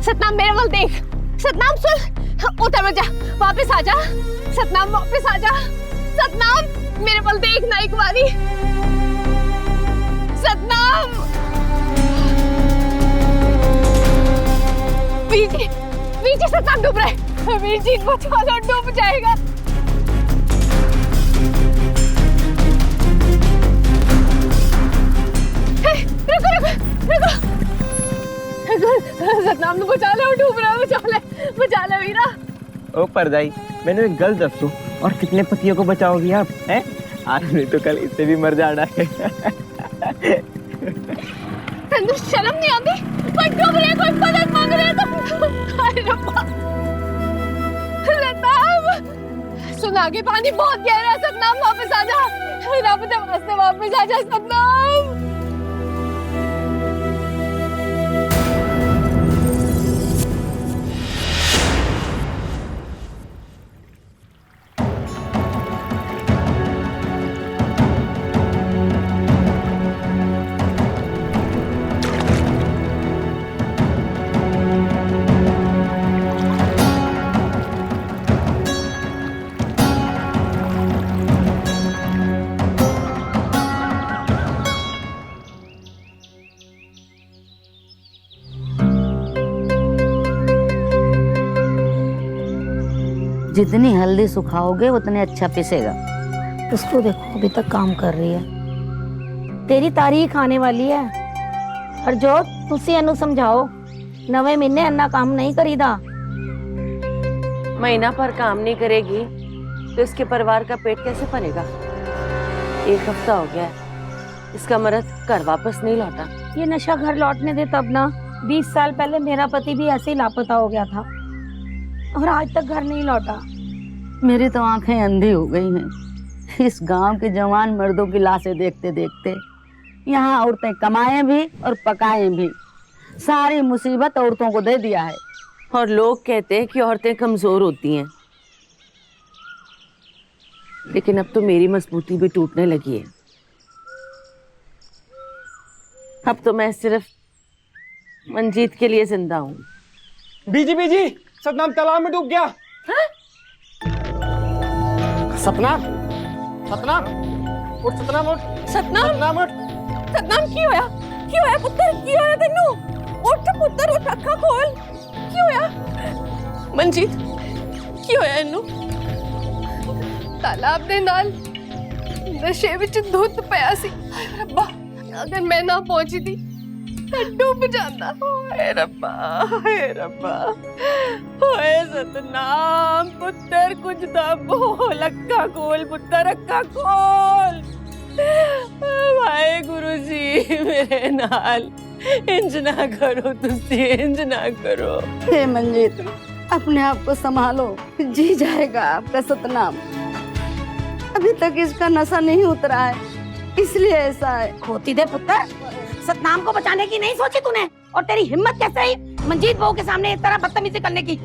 सतनाम मेरे बल देख। सतनाम सुन, उतर मत जा, वापस आ जा। सतनाम वापस आ जा। सतनाम मेरे बल देख ना एक बारी। सतनाम। वीर जी, वीर जी सतनाम डूब रहा है। वीर जी बचा लो, डूब जाएगा। रुको रुको रुको। सतनाम बचा ले, डूब रहा है। बचा ले वीरा। ओ परदाई, मैंने एक गल दसो और कितने पतियों को बचाओगी आप हैं? आज नहीं तो कल इससे भी मर जाना है। तंदु शर्म नहीं आती? कोई डूब रहा है, कोई मदद मांग रहा है तो अरे रब्बा। सतनाम सुन, आगे पानी बहुत गहरा है। सतनाम वापस आ जा, रब दे वास्ते वापस आ जा सतनाम। जितनी हल्दी सुखाओगे उतने अच्छा पिसेगा। उसको देखो अभी तक काम कर रही है। तेरी तारीख आने वाली है। हरजोत तुसी अनु समझाओ, 9 महीने अन्ना काम नहीं करीदा। महीना पर काम नहीं करेगी तो इसके परिवार का पेट कैसे पलेगा? 1 हफ्ता हो गया है, इसका मर्द घर वापस नहीं लौटा। ये नशा घर लौटने दे तब ना। 20 साल पहले मेरा पति भी ऐसे ही लापता हो गया था और आज तक घर नहीं लौटा। मेरी तो आंखें अंधी हो गई हैं इस गांव के जवान मर्दों की लाशें देखते देखते। यहाँ औरतें कमाएं भी और पकाएं भी। सारी मुसीबत औरतों को दे दिया है। और लोग कहते हैं कि औरतें कमजोर होती हैं, लेकिन अब तो मेरी मजबूती भी टूटने लगी है। अब तो मैं सिर्फ मंजीत के लिए जिंदा हूँ। बीजी सतनाम तालाब में डूब गया। सतनाम सतनाम उठ, सतनाम उठ। सतनाम उठ। सतनाम की होया पुत्तर? की होया तेनू? उठ पुत्तर, उठ, अखा खोल। की होया मंजीत? की होया इनू? तालाब दे नाल नशे विच धुत पिया सी। रब्बा, अगर मैं ना पहुंची थी तो डूब जाता। हाय रब्बा, हाय रब्बा। ओए सतनाम पुत्तर, कुछ तो बोल। अक्का खोल पुत्तर, अक्का खोल। भाई गुरुजी मेरे नाल इंज ना करो, तुसी इंज ना करो। हे मंजीत, अपने आप को संभालो, जी जाएगा आपका सतनाम। अभी तक इसका नशा नहीं उतरा है, इसलिए ऐसा है। होती दे पुत्र, सतनाम को बचाने की नहीं सोची तूने? और तेरी हिम्मत कैसे आई मंजीत बहू के सामने इस तरह बदतमीजी करने की?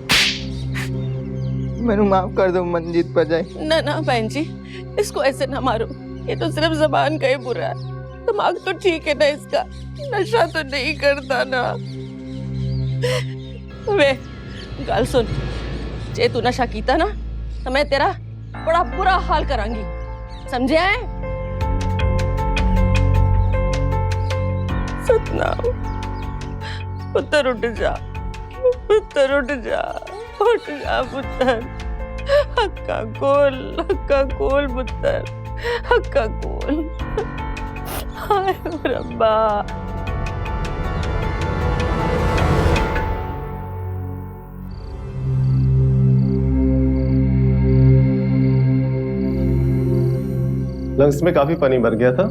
मैंने माफ कर दो मंजीत पर जाए। ना ना बहन जी, इसको ऐसे ना मारो। ये तो सिर्फ जबान का ही बुरा है, दिमाग तो ठीक है ना इसका। नशा तो नहीं करता ना। वे गल सुन, जे तू नशा कीता ना तो मैं तेरा बड़ा बुरा हाल करांगी, समझे है? सतनाम पुत्र उठ जा, पुत्र उठ जा, उठ जा पुत्र। हक्का खोल पुत्र, हक्का खोल। हाय रब्बा। लंग्स में काफी पानी भर गया था,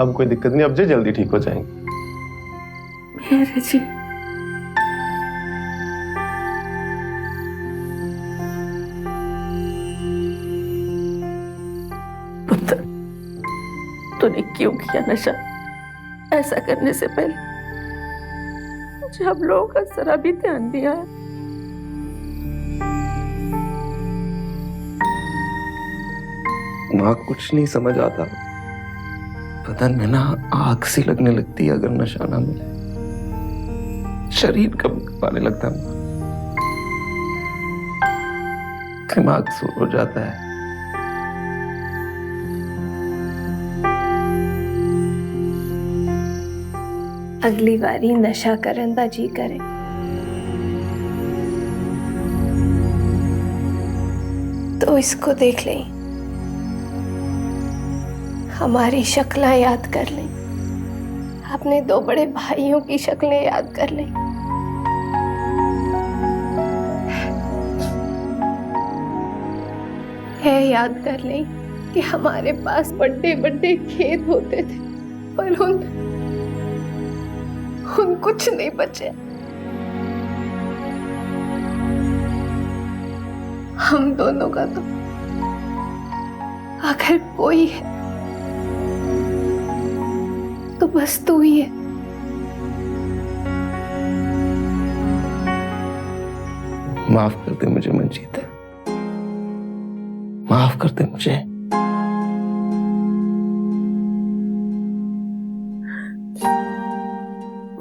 अब कोई दिक्कत नहीं, अब जे जल्दी ठीक हो जाएंगे। मेरे जी पुत्र, तूने क्यों किया नशा? ऐसा करने से पहले मुझे अब लोगों का जरा भी ध्यान दिया है। माँ कुछ नहीं समझ आता, बदन में ना आग सी लगने लगती है अगर नशा ना मिले। शरीर कम पाने लगता है, दिमाग सूर हो जाता है। अगली बारी नशा करन दा जी करे तो इसको देख लें, हमारी शक्लें याद कर लें, अपने दो बड़े भाइयों की शक्लें याद कर लें। है याद कर लें कि हमारे पास बड़े बड़े खेत होते थे, पर उन कुछ नहीं बचे। हम दोनों का तो अगर कोई है तो बस तू ही है। माफ कर दे मुझे मंजीत, माफ कर दे मुझे।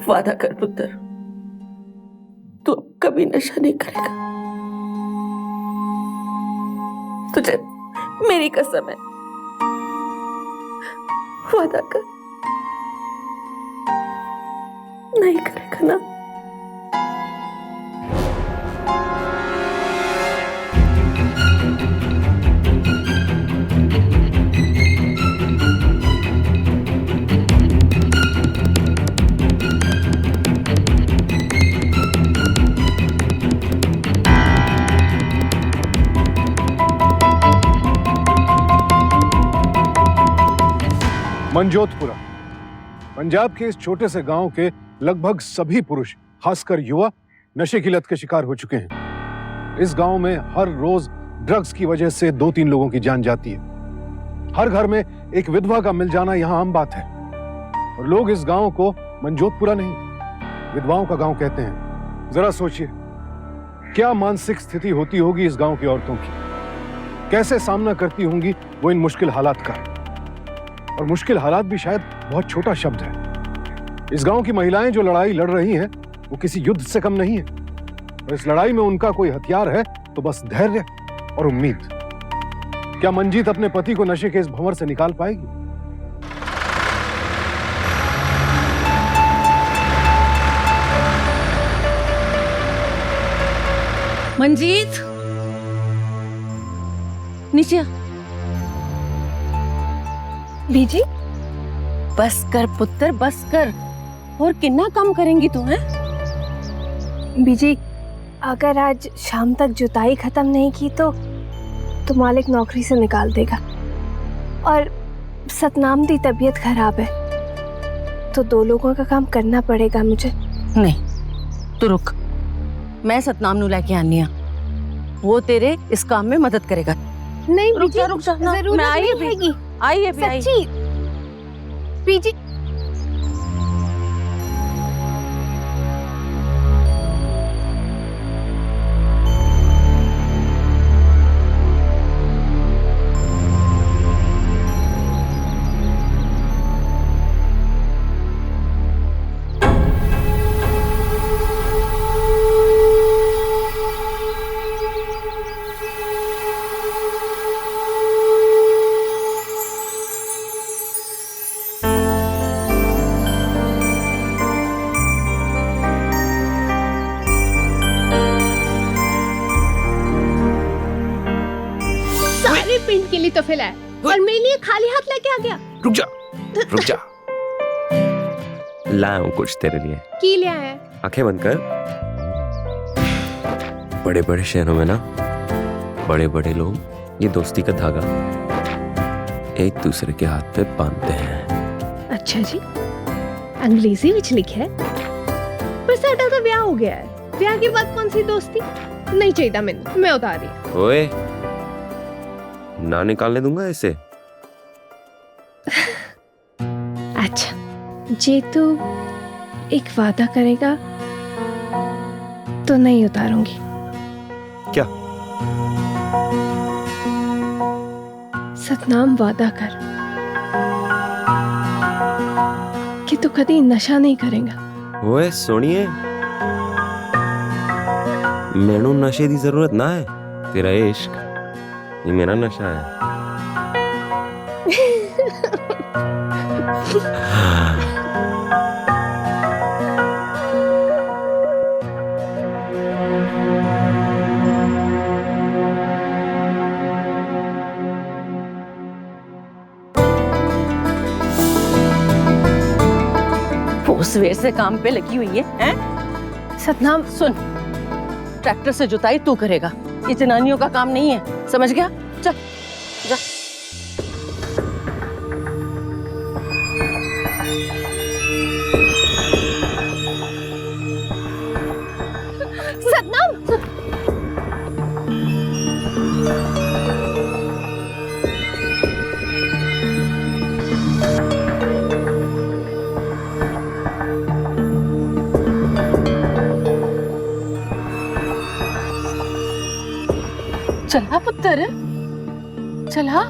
वादा कर पुत्र, तू अब कभी नशा नहीं करेगा। तुझे मेरी कसम है, वादा कर, नहीं करेगा ना? मंजोतपुरा पंजाब के इस छोटे से गांव के लगभग सभी पुरुष, खासकर युवा, नशे की लत के शिकार हो चुके हैं। इस गांव में हर रोज ड्रग्स की वजह से 2-3 लोगों की जान जाती है। हर घर में एक विधवा का मिल जाना यहां आम बात है, और लोग इस गांव को मंजोतपुरा नहीं, विधवाओं का गांव कहते हैं। जरा सोचिए, क्या मानसिक स्थिति होती होगी इस गांव की औरतों की, कैसे सामना करती होंगी वो इन मुश्किल हालात का। और मुश्किल हालात भी शायद बहुत छोटा शब्द है। इस गांव की महिलाएं जो लड़ाई लड़ रही हैं वो किसी युद्ध से कम नहीं है, और इस लड़ाई में उनका कोई हथियार है तो बस धैर्य और उम्मीद। क्या मंजीत अपने पति को नशे के इस भंवर से निकाल पाएगी? मंजीत, नीचे आ। बीजी, बस कर पुत्र, बस कर। और कितना कम करेंगी तू? है बीजी, अगर आज शाम तक जुताई खत्म नहीं की तो मालिक नौकरी से निकाल देगा, और सतनाम की तबीयत खराब है तो 2 लोगों का काम करना पड़ेगा मुझे। नहीं, तू रुक, मैं सतनाम नु लेके आनी आ, वो तेरे इस काम में मदद करेगा। नहीं रुक जा, रुक जा, जरूरत मैं आई नहीं अभी, है, आई अभी, आई। सच्ची बीजी। पिंड के लिए तो फैलाया और मेरे लिए खाली हाथ लेके आ गया। रुक जा, रुक जा। लाया हूं कुछ तेरे लिए। की लिया है? आंखें बंद कर। बड़े बड़े शहरों में ना बड़े बड़े लोग ये दोस्ती का धागा एक दूसरे के हाथ पे बांधते हैं। अच्छा जी, अंग्रेजी विच लिखा है, पर साडा तो ब्याह हो गया है। ब्याह के बाद कौन सी दोस्ती? नहीं चाहिए मैंने, मैं उतार रही। ओए, ना निकालने दूंगा इसे। अच्छा, जे तू एक वादा करेगा तो नहीं उतारूंगी। क्या? सतनाम, वादा कर कि तू कभी नशा नहीं करेगा। ओए सुनिए, मैनू नशे की जरूरत ना है, तेरा इश्क ये मेरा नशा है। वो सवेर से काम पे लगी हुई है, हैं? सतनाम, सुन, ट्रैक्टर से जुताई तू करेगा, ये जनानियों का काम नहीं है, समझ गया? चल जा। सतनाम, चला पुत्र, चला।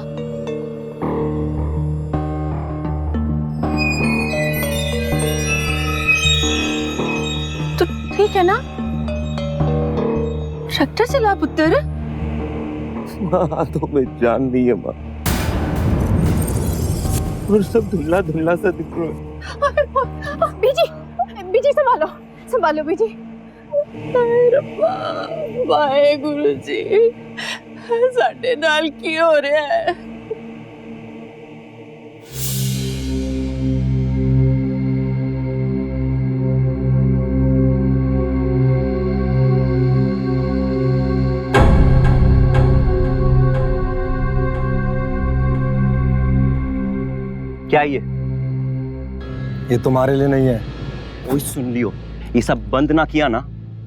तो ठीक है ना? ट्रैक्टर चला पुत्र। माँ हाथों में जान नहीं है माँ, और सब धुंधला धुंधला सा दिख रहा है। बीजी, बीजी संभालो, संभालो बीजी। वाहे गुरु जी, साडे नाल की हो रहा है? क्या ये तुम्हारे लिए नहीं है। कोई सुन लियो, ये सब बंद ना किया ना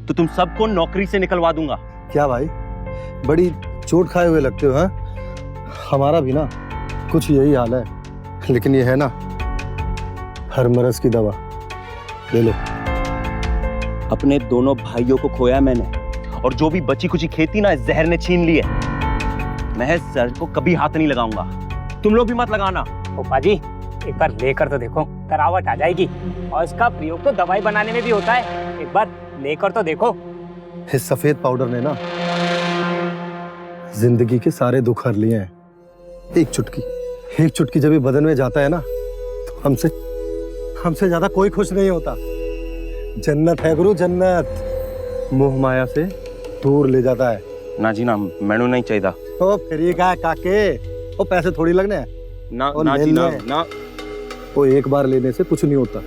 तो तुम सबको नौकरी से निकलवा दूंगा। क्या भाई, बड़ी चोट खाए हुए लगते हो, हैं? हमारा भी ना कुछ यही हाल है, लेकिन ये है ना हर मर्ज की दवा, ले लो। अपने दोनों भाइयों को खोया मैंने, और जो भी बची कुची खेती ना इस जहर ने छीन ली है। मैं सर को कभी हाथ नहीं लगाऊंगा, तुम लोग भी मत लगाना। ओपा जी, एक बार लेकर तो देखो, तरावट आ जाएगी। और इसका प्रयोग तो दवाई बनाने में भी होता है, एक बार लेकर तो देखो। इस सफेद पाउडर ने ना जिंदगी के सारे दुख हर लिए हैं। एक चुटकी जब ये बदन में जाता है ना, तो हमसे ज्यादा कोई खुश नहीं होता। जन्नत है गुरु, जन्नत। मोह माया से दूर ले जाता है। ना जी ना, मैनू नहीं चाहिए। तो फिर ये क्या काके, वो पैसे थोड़ी लगने हैं। ना और ना जी ना ले। ना, वो एक बार लेने से कुछ नहीं होता।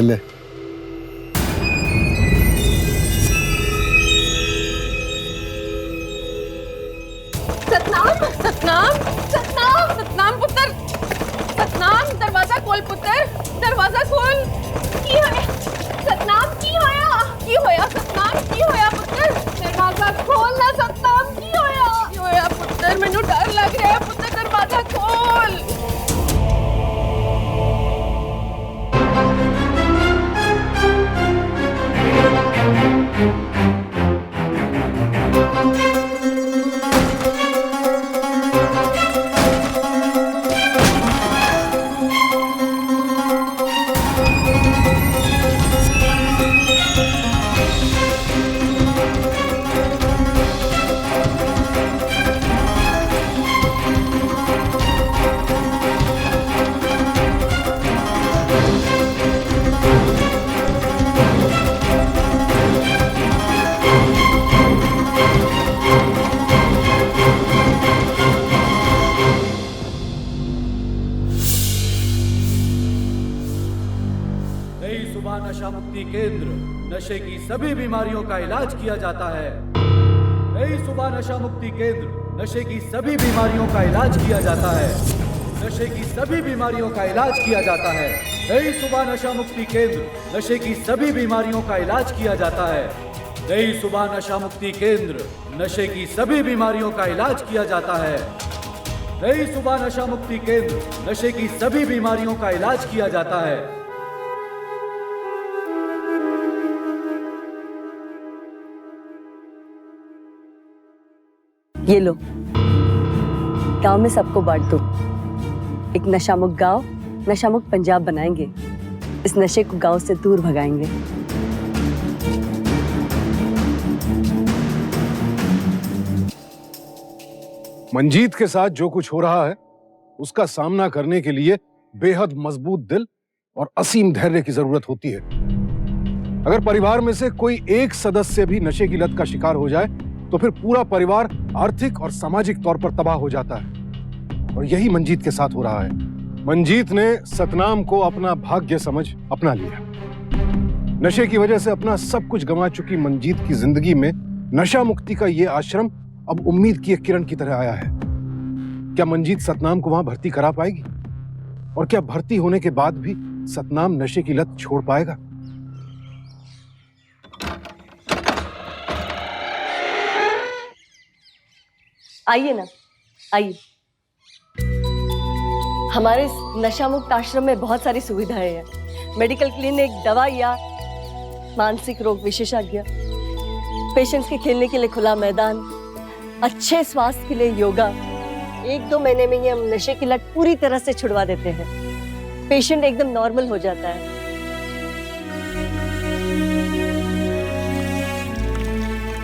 ले। सतनाम, सतनाम, सतनाम, सतनाम पुत्र, सतनाम, दरवाजा खोल पुत्र, दरवाजा खोल। की होया सतनाम, की होया सतनाम, की होया पुत्र, दरवाजा खोल ना सतनाम, की होया पुत्र, मैनू डर लग रहा है पुत्र, दरवाजा खोल। सुबह नशा मुक्ति केंद्र, नशे की सभी बीमारियों का इलाज किया जाता है। नई सुबह नशा मुक्ति केंद्र, नशे की सभी बीमारियों का इलाज किया जाता है। नशे की सभी बीमारियों का इलाज किया जाता है। नई सुबह नशा मुक्ति केंद्र, नशे की सभी बीमारियों का इलाज किया जाता है। नई सुबह नशा मुक्ति केंद्र, नशे की सभी बीमारियों का इलाज किया जाता है। नई सुबह नशा मुक्ति केंद्र, नशे की सभी बीमारियों का इलाज किया जाता है। ये लो, गांव में सबको बांट दो। एक नशा मुक्त गांव, नशा मुक्त पंजाब बनाएंगे। इस नशे को गांव से दूर भगाएंगे। मंजीत के साथ जो कुछ हो रहा है उसका सामना करने के लिए बेहद मजबूत दिल और असीम धैर्य की जरूरत होती है। अगर परिवार में से कोई एक सदस्य भी नशे की लत का शिकार हो जाए तो फिर पूरा परिवार आर्थिक और सामाजिक तौर पर तबाह हो जाता है, और यही मंजीत के साथ हो रहा है। मंजीत ने सतनाम को अपना भाग्य समझ अपना लिया। नशे की वजह से अपना सब कुछ गंवा चुकी मंजीत की जिंदगी में नशा मुक्ति का यह आश्रम अब उम्मीद की एक किरण की तरह आया है। क्या मंजीत सतनाम को वहां भर्ती करा पाएगी? और क्या भर्ती होने के बाद भी सतनाम नशे की लत छोड़ पाएगा? आइए ना, आइए। हमारे इस नशा मुक्त आश्रम में बहुत सारी सुविधाएं हैं। मेडिकल क्लिनिक, दवाइयाँ, मानसिक रोग विशेषज्ञ, पेशेंट्स के खेलने के लिए खुला मैदान, अच्छे स्वास्थ्य के लिए योगा। 1-2 महीने में ही हम नशे की लत पूरी तरह से छुड़वा देते हैं। पेशेंट एकदम नॉर्मल हो जाता है।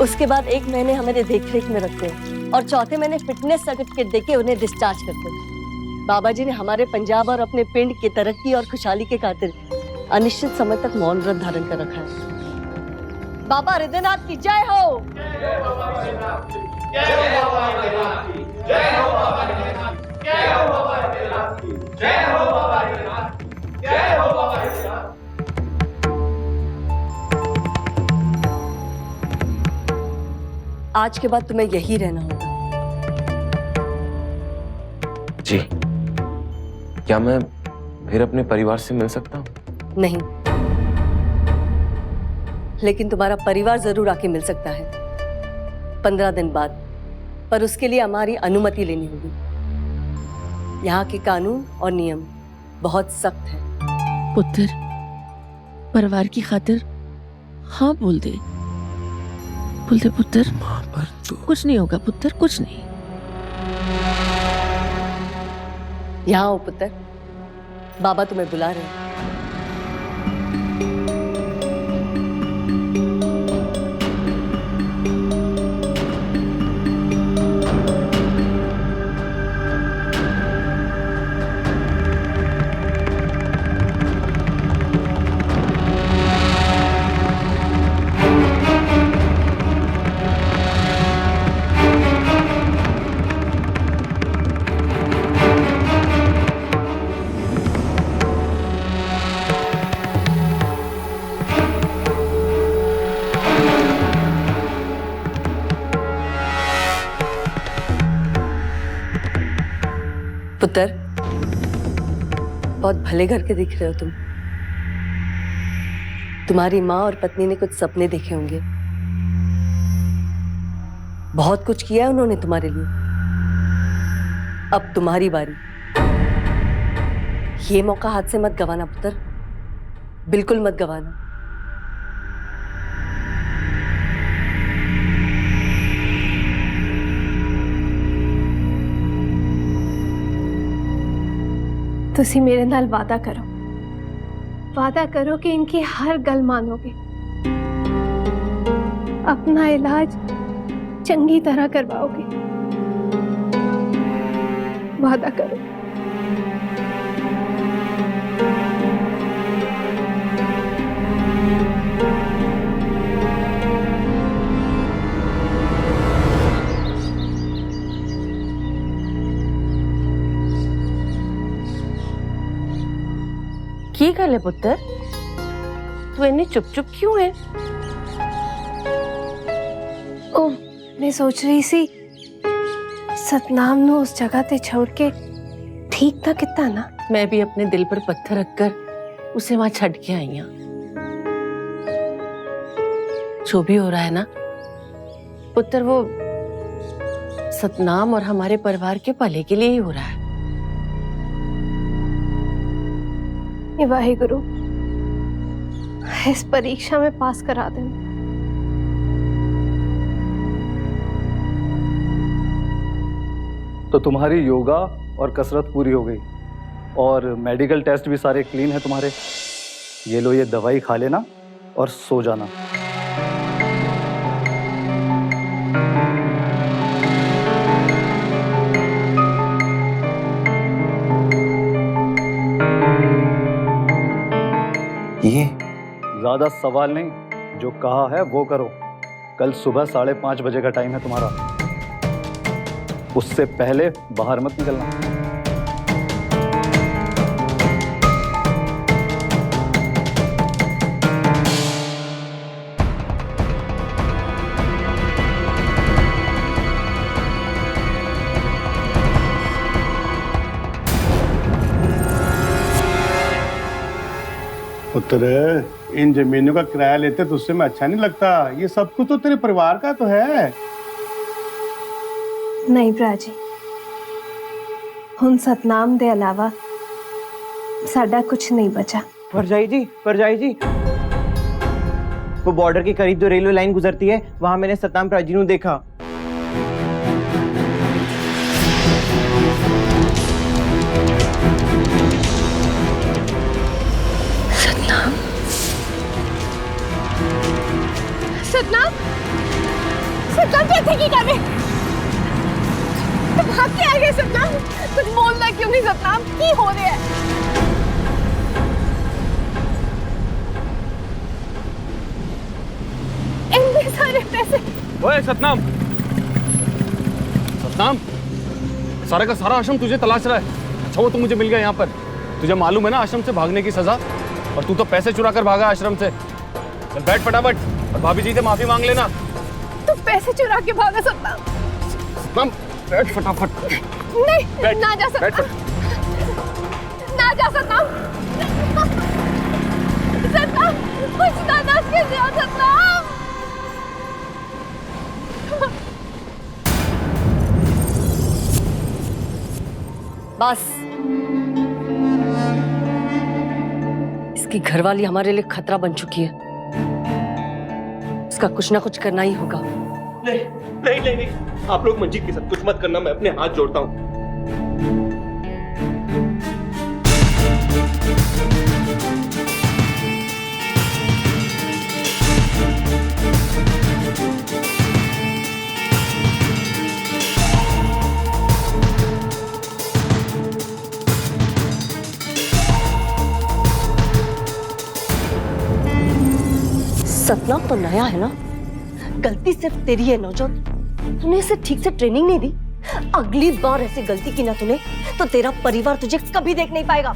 उसके बाद 1 महीने हमारे देखरेख में रखते हैं और चौथे महीने फिटनेस सर्टिफिकेट देके उन्हें डिस्चार्ज करते हैं। बाबा जी ने हमारे पंजाब और अपने पिंड की तरक्की और खुशहाली के खातिर अनिश्चित समय तक मौन व्रत धारण कर रखा है। बाबा हृदयनाथ की जय हो। आज के बाद तुम्हें यही रहना होगा। जी, क्या मैं फिर अपने परिवार से मिल सकता हूँ? नहीं, लेकिन तुम्हारा परिवार जरूर आके मिल सकता है 15 दिन बाद, पर उसके लिए हमारी अनुमति लेनी होगी। यहाँ के कानून और नियम बहुत सख्त हैं। पुत्र, परिवार की खातिर हाँ बोल दे पुत्र। पर तो कुछ नहीं होगा पुत्र, कुछ नहीं। यहाँ हो पुत्र, बाबा तुम्हें बुला रहे हैं। पुत्र, बहुत भले घर के दिख रहे हो तुम। तुम्हारी माँ और पत्नी ने कुछ सपने देखे होंगे। बहुत कुछ किया है उन्होंने तुम्हारे लिए। अब तुम्हारी बारी। ये मौका हाथ से मत गंवाना पुत्र, बिल्कुल मत गंवाना। तुसी मेरे नाल वादा करो कि इनकी हर गल मानोगे, अपना इलाज चंगी तरह करवाओगे। वादा करो। की गल है पुत्र, तू इतनी चुप चुप क्यों है? ओ, मैं सोच रही सी सतनाम नु उस जगह ते छोड़ के ठीक था कितना ना। मैं भी अपने दिल पर पत्थर रखकर उसे वहां छड़ के आई हूं। जो भी हो रहा है ना पुत्र, वो सतनाम और हमारे परिवार के भले के लिए ही हो रहा है। वाहे गुरु, इस परीक्षा में पास करा देना। तो तुम्हारी योगा और कसरत पूरी हो गई और मेडिकल टेस्ट भी सारे क्लीन है तुम्हारे। ये लो, ये दवाई खा लेना और सो जाना। ज्यादा सवाल नहीं, जो कहा है वो करो। कल सुबह 5:30 बजे का टाइम है तुम्हारा, उससे पहले बाहर मत निकलना। पुत्र, इन जमीनों का किराया लेते तो उससे मैं अच्छा नहीं लगता। ये सब कुछ तो तेरे परिवार का तो है। नहीं प्राजी, हुन सतनाम दे अलावा साडा कुछ नहीं बचा। परजाई जी, वो बॉर्डर के करीब जो रेलवे लाइन गुजरती है, वहां मैंने सतनाम प्राजी को देखा। सतनाम कैसे की कर रहे? तुम भाग के आ गए सतनाम, कुछ बोलना क्यों नहीं सतनाम? की हो रहा है? इतने सारे पैसे। ओए सतनाम, सारा का सारा आश्रम तुझे तलाश रहा है। अच्छा वो तू मुझे मिल गया यहाँ पर। तुझे मालूम है ना आश्रम से भागने की सजा, और तू तो पैसे चुरा कर भागा आश्रम से। चल बैठ फटाफट और भाभी जी से माफी मांग लेना। तू पैसे चुरा के भागा सतनाम? सतनाम बैठ फटाफट। नहीं, ना जा सतनाम, ना जा सतनाम। सतनाम कुछ ना के जा सतनाम। बस, इसकी घरवाली हमारे लिए खतरा बन चुकी है। इसका कुछ ना कुछ करना ही होगा। नहीं, आप लोग मंजीत के साथ कुछ मत करना, मैं अपने हाथ जोड़ता हूँ। सतनाम तो नया है ना, गलती सिर्फ तेरी है नौजोत। तूने इसे ठीक से ट्रेनिंग नहीं दी। अगली बार ऐसी गलती की ना तूने, तो तेरा परिवार तुझे कभी देख नहीं पाएगा।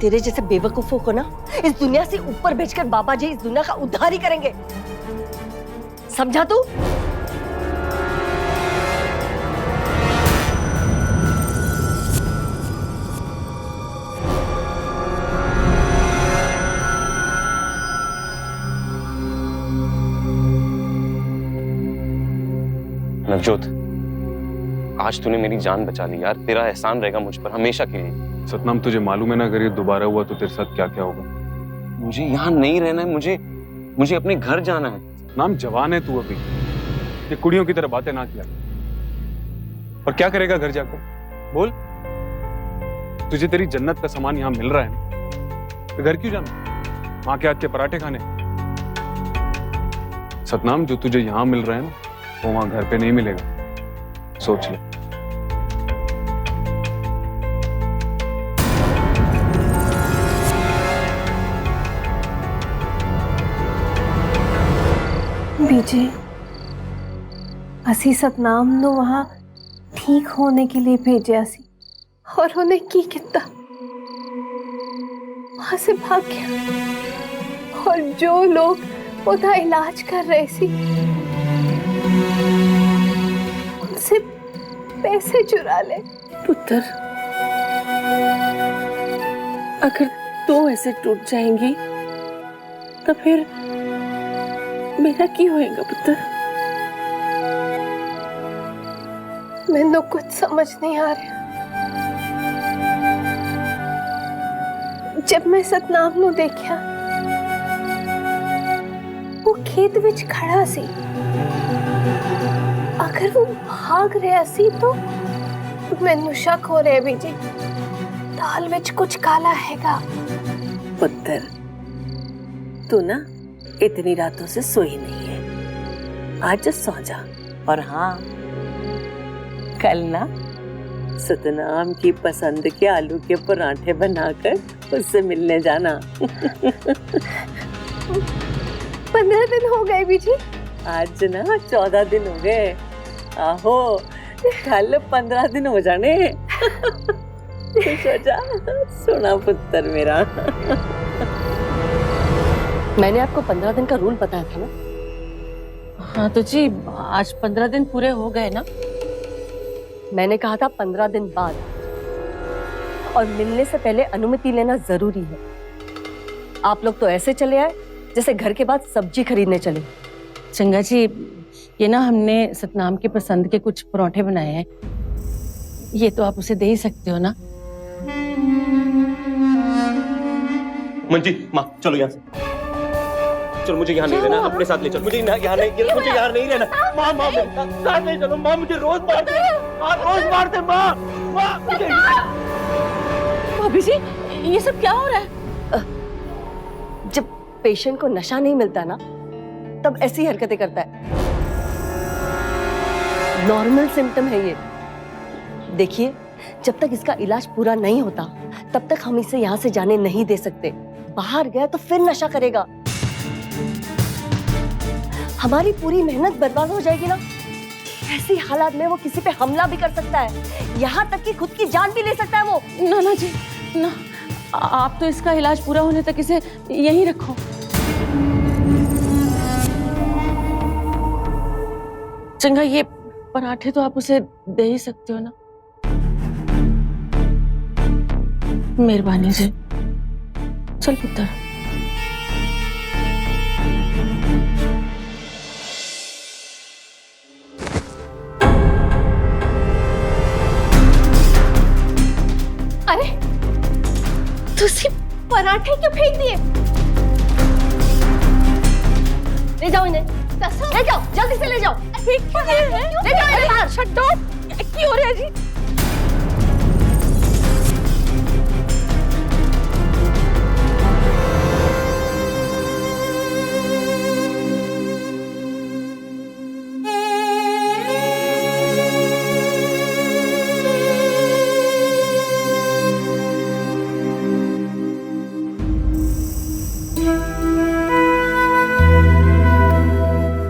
तेरे जैसे बेवकूफों को ना इस दुनिया से ऊपर भेजकर बाबा जी इस दुनिया का उद्धार ही करेंगे, समझा तू? नवजोत, आज तूने मेरी जान बचा ली यार। तेरा एहसान रहेगा मुझ पर हमेशा के लिए। सतनाम तुझे मालूम है ना, अगर ये दोबारा हुआ तो तेरे साथ क्या क्या होगा। मुझे यहाँ नहीं रहना है, मुझे अपने घर जाना है। सतनाम जवान है तू अभी, ये कुड़ियों की तरह बातें ना किया। और क्या करेगा घर जाकर, बोल? तुझे तेरी जन्नत का सामान यहाँ मिल रहा है ना, तो घर क्यों जाना? माँ के हाथ के पराठे खाने। सतनाम, जो तुझे यहाँ मिल रहा है ना, वो वहां घर पे नहीं मिलेगा, सोच ले। बीजे, असी सतनाम नु वहां ठीक होने के लिए भेजा सी, और उन्हें की किता? वहां से भाग गया, और जो लोग उसका इलाज कर रहे सी उनसे पैसे चुरा ले। पुत्र, अगर दो ऐसे टूट जाएंगी तो फिर मेरा क्या होएगा पुत्र? मैंने कुछ समझ नहीं आ रहा। जब मैं सतनाम नु देखा, वो खेत विच खड़ा सी। अगर वो भाग रहा सी तो मैनू शक हो रहा बीजी, दाल विच कुछ काला हैगा। पुत्र, तू ना इतनी रातों से सोई नहीं है, आज सो जा। और हाँ, कल ना सतनाम की पसंद के आलू के पराठे बनाकर उससे मिलने जाना। 15 दिन हो गए बीजी। आज ना 14 दिन हो गए। आहो कल 15 दिन हो जाने। खुश हो जा सोना पुत्र मेरा। मैंने आपको 15 दिन का रूल बताया था ना। हाँ तो जी आज 15 दिन पूरे हो गए ना। मैंने कहा था 15 दिन बाद, और मिलने से पहले अनुमति लेना जरूरी है। आप लोग तो ऐसे चले आए जैसे घर के बाद सब्जी खरीदने चले। चंगा जी ये ना हमने सतनाम की पसंद के कुछ परोठे बनाए हैं, ये तो आप उसे दे ही सकते हो ना। मंजी माँ चलो यहाँ से, चलो मुझे यहाँ नहीं रहना, अपने साथ ले चलो। मुझे यहाँ नहीं रहना। माँ माँ मेरे साथ नहीं चलो। माँ मुझे रोज मारते, रोज मारते माँ। मुझे भाभी जी ये सब क्या हो रहा है? जब पेशेंट को नशा नहीं मिलता ना तब ऐसी हरकतें करता है। नॉर्मल सिम्टम है ये। देखिए जब तक इसका इलाज पूरा नहीं होता तब तक हम इसे यहाँ से जाने नहीं दे सकते। बाहर गया तो फिर नशा करेगा, हमारी पूरी मेहनत बर्बाद हो जाएगी ना। ऐसी हालात में वो किसी पे हमला भी कर सकता है, यहाँ तक कि खुद की जान भी ले सकता है वो। ना ना जी ना, आप तो इसका इलाज पूरा होने तक इसे यहीं रखो। चंगा ये पराठे तो आप उसे दे ही सकते हो ना। मेहरबानी जी, चल पुत्र। अरे तुसी पराठे क्यों फेंक दिए? ले जाओ इन्हें, ले जाओ जल्दी से ले जाओ। ले जाओ इन्हें बाहर। छड्डो क्यों हो रहा है जी?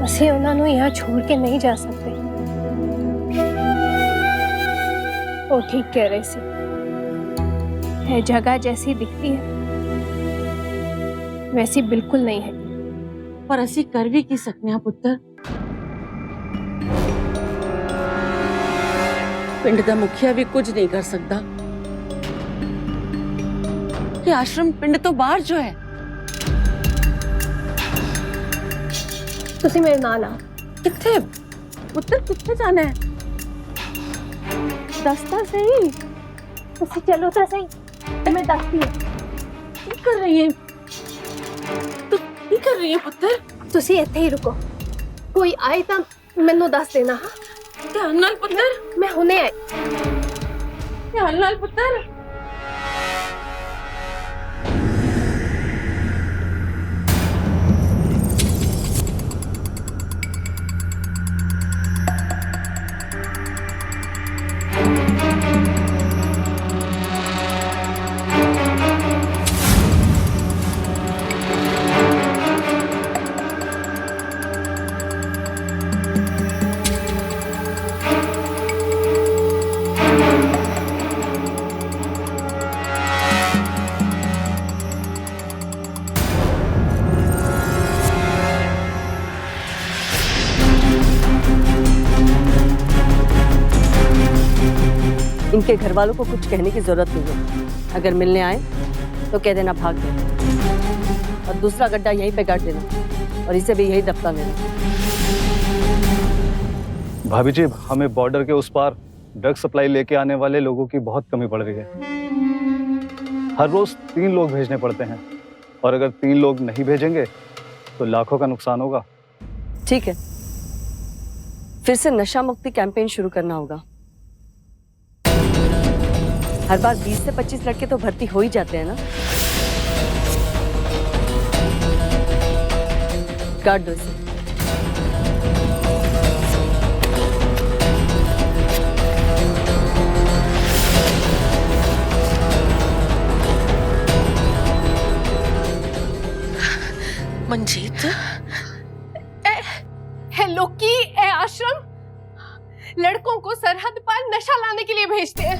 ਅਸੀਂ ਉਹਨਾਂ ਨੂੰ यहाँ छोड़ के नहीं जा सकते। वो ठीक कह रहे सी, है जगह जैसी दिखती है वैसी बिल्कुल नहीं है। पर असी कर भी की सकते हैं पुत्र। पिंड का मुखिया भी कुछ नहीं कर सकता। ये आश्रम पिंड तो बाहर जो है। तुसी मेरे नाल आ। किथे पुत्र किथे जाना है? दस्ता सही, तुसी चलो तो सही, मैं दसती हूं। की कर रही है तू? की कर रही है पुत्र? तुसी इत्थे ही रुको, कोई आए तो मैनू दस देना। हाँ ध्यान नाल पुत्र, मैं हुने आई। ध्यान नाल पुत्र। इनके घर वालों को कुछ कहने की जरूरत नहीं है। अगर मिलने आए तो कह देना भाग गए, और दूसरा गड्ढा यहीं पे गाड़ देना, और इसे भी यही दफना देना। भाभी जी हमें बॉर्डर के उस पार ड्रग सप्लाई लेके आने वाले लोगों की बहुत कमी पड़ रही है। हर रोज 3 लोग भेजने पड़ते हैं, और अगर 3 लोग नहीं भेजेंगे तो लाखों का नुकसान होगा। ठीक है, फिर से नशा मुक्ति कैंपेन शुरू करना होगा। हर बार 20 से 25 लड़के तो भर्ती हो ही जाते हैं ना। काट दो इसे। मंजीत, है लोकी ए आश्रम लड़कों को सरहद पर नशा लाने के लिए भेजते हैं।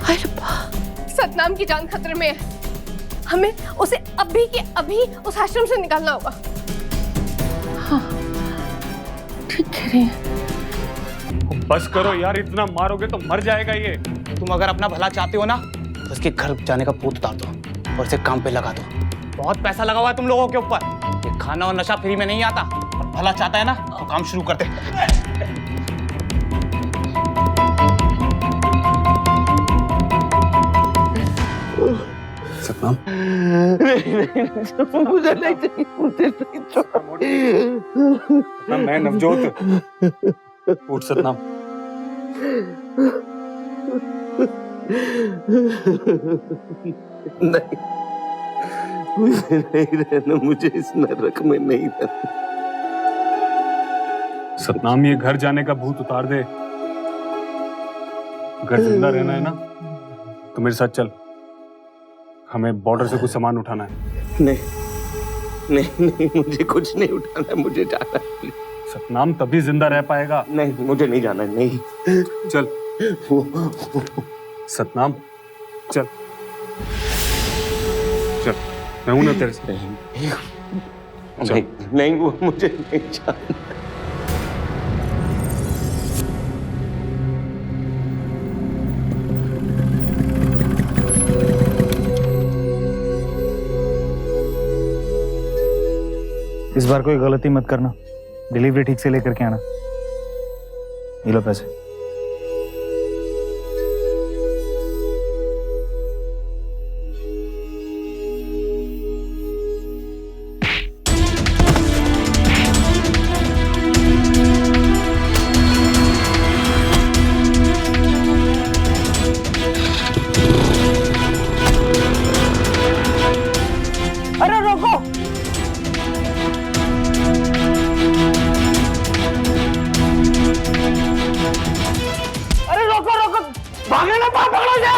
सतनाम की जान खतरे में है, हमें उसे अभी के अभी उस आश्रम से निकालना होगा। हाँ, ठीक कह रही है। बस करो यार, इतना मारोगे तो मर जाएगा ये। तुम अगर अपना भला चाहते हो ना तो उसके घर जाने का भूत उतार दो और इसे काम पे लगा दो। बहुत पैसा लगा हुआ है तुम लोगों के ऊपर। ये खाना और नशा फ्री में नहीं आता, और भला चाहता है ना तो काम शुरू करते। सतनाम, मुझे नहीं चाहिए, मुझे नहीं चाहिए। मैं नवजोत। उठ सतनाम। नहीं, मुझे नहीं रहना, मुझे इस नरक में नहीं रहना। सतनाम, ये घर जाने का भूत उतार दे। घर जिंदा रहना है ना तो मेरे साथ चल, हमें बॉर्डर से कुछ सामान उठाना है। नहीं नहीं नहीं, मुझे कुछ नहीं उठाना है, मुझे जाना है। सतनाम तभी जिंदा रह पाएगा। नहीं, मुझे नहीं जाना, नहीं। चल सतनाम, चल चल, मैं हूं ना तेरे से। नहीं, नहीं, वो मुझे नहीं जाना। इस बार कोई गलती मत करना, डिलीवरी ठीक से लेकर के आना। ये लो पैसे। अरे रोको, भागने ना, पार पकड़ो से।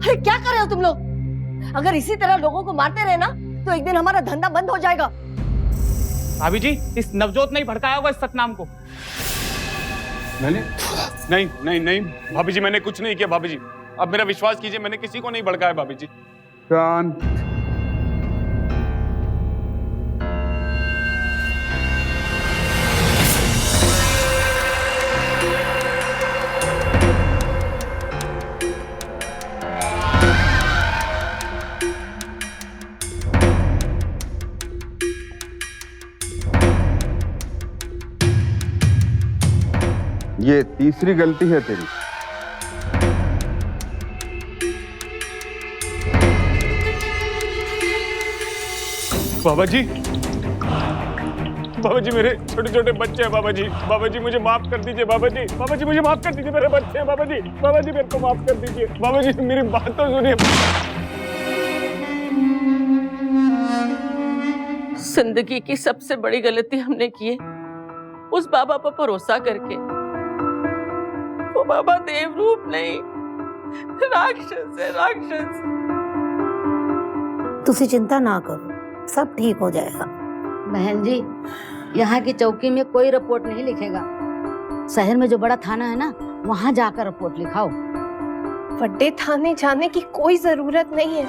अरे क्या कर रहे हो तुम लोग? अगर इसी तरह लोगों को मारते रहे ना तो एक दिन हमारा धंधा बंद हो जाएगा। भाभी जी, इस नवजोत ने भड़काया होगा इस सतनाम को। मैंने नहीं नहीं नहीं भाभी जी, मैंने कुछ नहीं किया। भाभी जी अब मेरा विश्वास कीजिए, मैंने किसी को नहीं भड़काया। भाभी जी शांत। ये तीसरी गलती है तेरी। बाबा जी, बाबा जी मेरे छोटे छोटे बच्चे हैं। बाबा जी मुझे माफ कर दीजिए। बाबा जी मुझे माफ कर दीजिए, मेरे बच्चे हैं। बाबा जी मेरे को माफ कर दीजिए। बाबा जी मेरी बात तो सुनिए। जिंदगी की सबसे बड़ी गलती हमने की है उस बाबा पर भरोसा करके। वो बाबा देव रूप नहीं, राक्षस है, राक्षस। तुसी चिंता ना करो, सब ठीक हो जाएगा। बहन जी, यहाँ की चौकी में कोई रिपोर्ट नहीं लिखेगा। शहर में जो बड़ा थाना है ना, वहाँ जाकर रिपोर्ट लिखाओ। बड़े थाने जाने की कोई जरूरत नहीं है,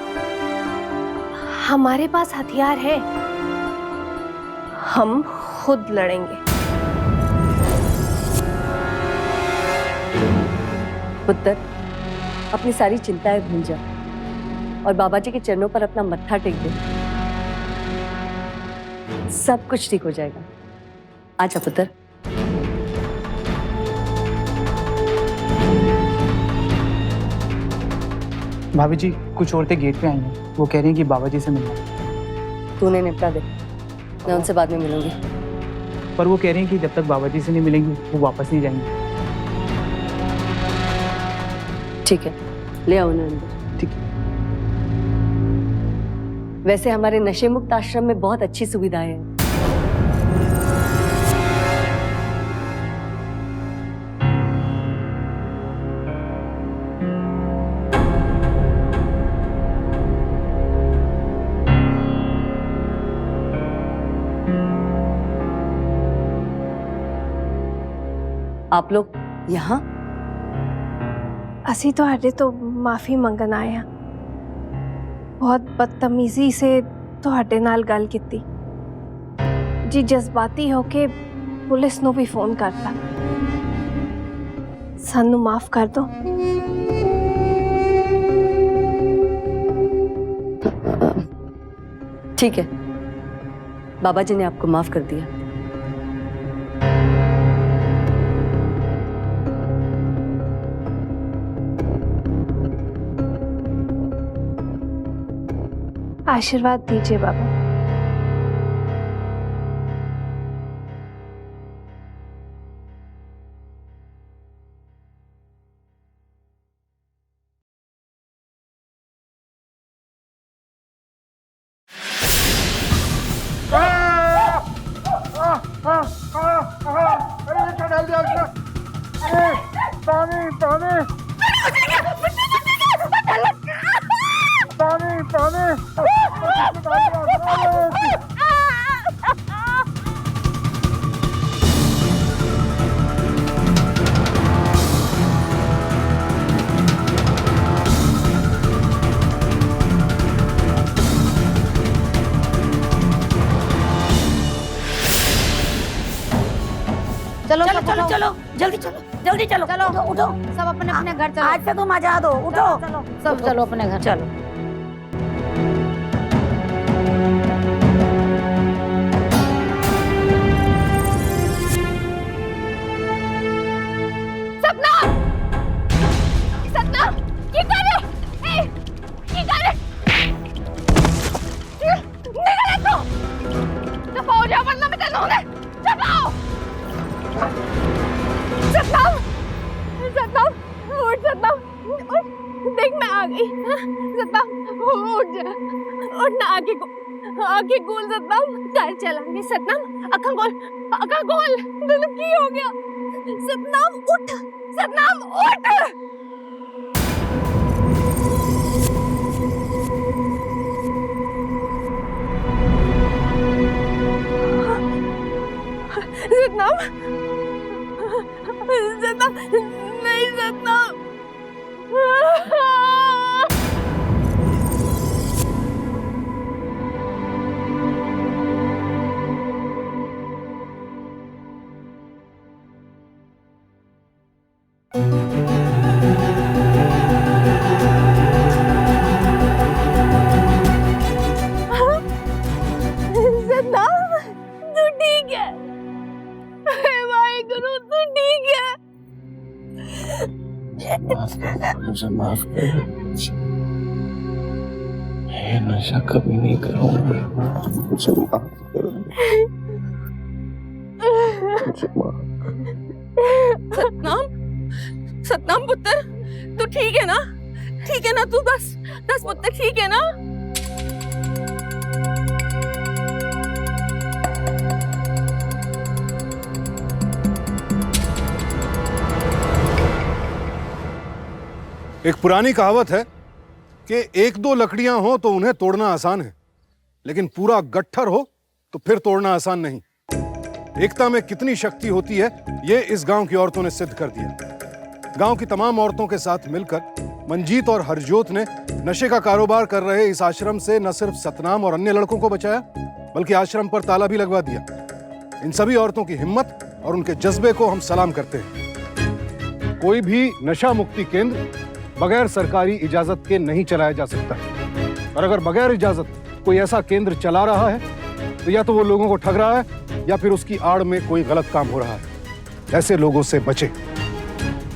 हमारे पास हथियार है, हम खुद लड़ेंगे। पुत्र, अपनी सारी चिंताएं भूल जा। और बाबा जी के चरणों पर अपना मत्था टेक दे, सब कुछ ठीक हो जाएगा। आजा पुत्र। भाभी जी, कुछ औरतें गेट पे आई हैं, वो कह रही हैं कि बाबा जी से मिलना। तूने निपटा दे, मैं उनसे बाद में मिलूंगी। पर वो कह रही हैं कि जब तक बाबा जी से नहीं मिलेंगी वो वापस नहीं जाएंगी। ठीक है, ले आओ उन्हें अंदर। ठीक है। वैसे हमारे नशे मुक्त आश्रम में बहुत अच्छी सुविधाएं हैं। आप लोग यहाँ? ਅਸੀਂ ਤੁਹਾਡੇ ਤੋਂ ਮਾਫੀ ਮੰਗਣ ਆਏ ਹਾਂ। ਬਹੁਤ ਬਦਤਮੀਜ਼ੀ ਸੇ ਤੁਹਾਡੇ ਨਾਲ ਗੱਲ ਕੀਤੀ ਜੀ, ਜਜ਼ਬਾਤੀ ਹੋ ਕੇ ਪੁਲਿਸ ਨੂੰ ਵੀ ਫੋਨ ਕਰਤਾ। ਸਾਨੂੰ ਮਾਫ ਕਰ ਦਿਓ। ठीक है, बाबा जी ने आपको माफ कर दिया। आशीर्वाद दीजिए बाबा। चलो चलो चलो चलो जल्दी चलो जल्दी चलो चलो उठो उठो सब अपने अपने घर चलो। आज से तुम आजाद हो, उठो चलो सब चलो अपने घर चलो। सतनाम, सतनाम, ये कर रहे? ये कर रहे? निकले तो दफा हो जाओ वरना मैं तेनों ने दफाओ। सतनाम, सतनाम, उठ सतनाम, उठ, देख मैं आ गई। सतनाम, उठ जा, उठ ना, आगे गोल सतनाम, घर चलांगे। सतनाम, अखा गोल, दिल की हो गया। सतनाम उठ, सतनाम उठ। सतनाम, सतनाम, नहीं सतनाम। सतनाम, तू ठीक है? वाहेगुरु, तू ठीक है? मुझे माफ कर, मैं नशा कभी नहीं करूंगा। मुझे माफ करो, मुझे माफ करो। सतनाम, सतनाम पुत्र, तू ठीक है ना? ठीक है ना तू? बस बस पुत्र, ठीक है ना? एक पुरानी कहावत है कि एक दो लकड़ियां हो तो उन्हें तोड़ना आसान है, लेकिन पूरा गट्ठर हो तो फिर तोड़ना आसान नहीं। एकता में कितनी शक्ति होती है, ये इस गांव की औरतों ने सिद्ध कर दिया। गांव की तमाम औरतों के साथ मिलकर मंजीत और हरजोत ने नशे का कारोबार कर रहे इस आश्रम से न सिर्फ सतनाम और अन्य लड़कों को बचाया, बल्कि आश्रम पर ताला भी लगवा दिया। इन सभी औरतों की हिम्मत और उनके जज्बे को हम सलाम करते हैं। कोई भी नशा मुक्ति केंद्र बगैर सरकारी इजाजत के नहीं चलाया जा सकता। और अगर बगैर इजाजत कोई ऐसा केंद्र चला रहा है तो या तो वो लोगों को ठग रहा है या फिर उसकी आड़ में कोई गलत काम हो रहा है। ऐसे लोगों से बचे।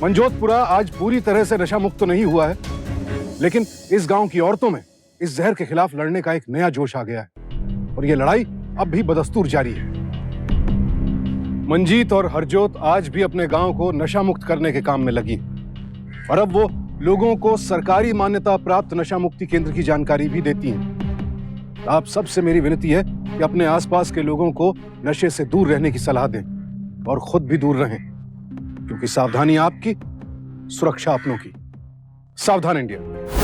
मंजोतपुरा आज पूरी तरह से नशा मुक्त तो नहीं हुआ है, लेकिन इस गांव की औरतों में इस जहर के खिलाफ लड़ने का एक नया जोश आ गया है और ये लड़ाई अब भी बदस्तूर जारी है। मंजीत और हरजोत आज भी अपने गांव को नशा मुक्त करने के काम में लगी हैं और अब वो लोगों को सरकारी मान्यता प्राप्त नशा मुक्ति केंद्र की जानकारी भी देती हैं। आप सबसे मेरी विनती है कि अपने आसपास के लोगों को नशे से दूर रहने की सलाह दें और खुद भी दूर रहें, क्योंकि सावधानी आपकी, सुरक्षा अपनों की। सावधान इंडिया।